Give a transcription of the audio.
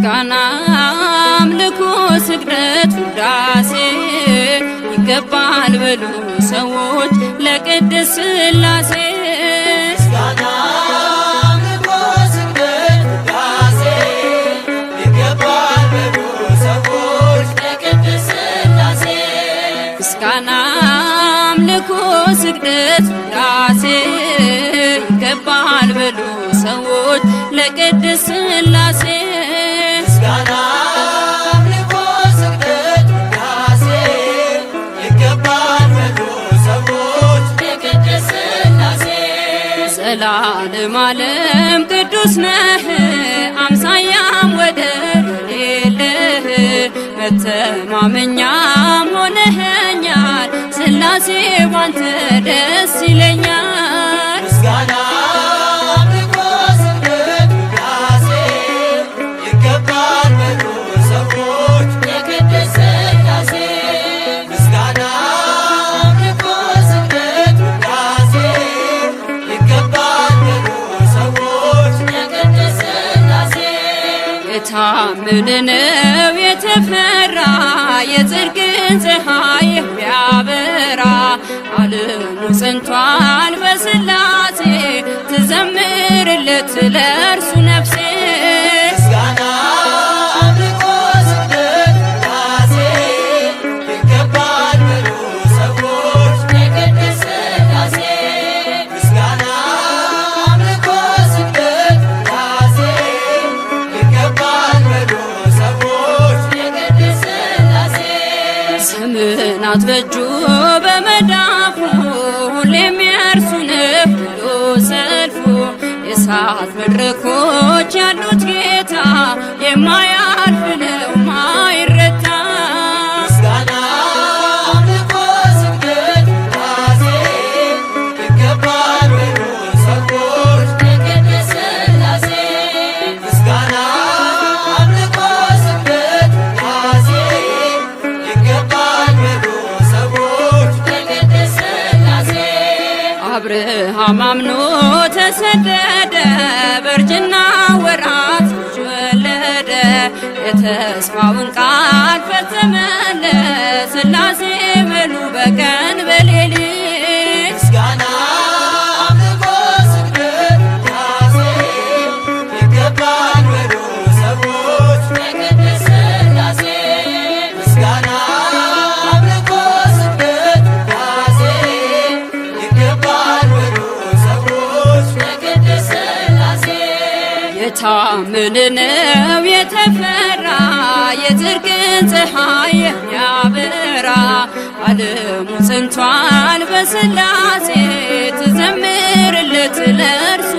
ምስጋና አምልኮ ስግደት ውዳሴ ይገባል በሉ ሰዎች ለቅድስት ሥላሴ ምስጋና አምልኮ ስግደት ውዳሴ ይገባል በሉ ሰዎች ለቅድስት ሥላሴ ምስጋና አምልኮ ስግደት ውዳሴ ይገባል በሉ ሰዎች ለቅድስት ሥላሴ ምስጋና አምልኮ ስግደት ውዳሴ ይገባል በሉ ሰዎች ለቅድስት ሥላሴ ዘላለም ዓለም ቅዱስ ነህ አምሳያም ወደር የሌለህ መተማመኛም ሆነኸኛል ሥላሴ ባንተ ደስ ይለኛል ምስጋና አምልኮ ስግደት ውዳሴ ይገባል በሉ ሰዎች ለቅድስት ሥላሴ ምስጋና አምልኮ ስግደት ውዳሴ ይገባል በሉ ሰዎች ለቅድስት ሥላሴ የታመነ ነው የተፈራ የጽድቅን ፀሐይ የሚያበራ ዓለሙ ጸንቷል በሥላሴ ትዘምርለት ለእርሱ ነፍሴ ምስጋና አምልኮ ስግደት ውዳሴ ይገባል በሉ ሰዎች ለቅድስት ሥላሴ ምስጋና አምልኮ ስግደት ውዳሴ ይገባል በሉ ሰዎች ለቅድስት ሥላሴ ዘመናት በእጁ በመዳፉ ሁሌም የእርሱ ነው ብሎ ሰልፉ የእሳት መድረኮች ያሉት ጌታ የማያልፍ ነው ማይረታ ምስጋና አምልኮ ስግደት ውዳሴ ይገባል በሉ ሰዎች ለቅድስት ሥላሴ ምስጋና አምልኮ ስግደት ውዳሴ ይገባል በሉ ሰዎች ለቅድስት ሥላሴ አብርሃም አምኖ ተሰደደ በእርጅና ወራት ልጅ ወለደ የተስፋውን ቃል ፈጸመለት ሥላሴ በሉ በቀን በሌሊት ምስጋና አምልኮ ስግደት ውዳሴ ይገባል በሉ ሰዎች ለቅድስት ሥላሴ ምስጋና አምልኮ ስግደት ውዳሴ ይገባል በሉ ሰዎች ለቅድስት ሥላሴ የታመነ ነው የተፈራ የጽድቅን ፀሐይ የሚያበራ ዓለሙ ጸንቷል በሥላሴ ትዘምርለት ለእርሱ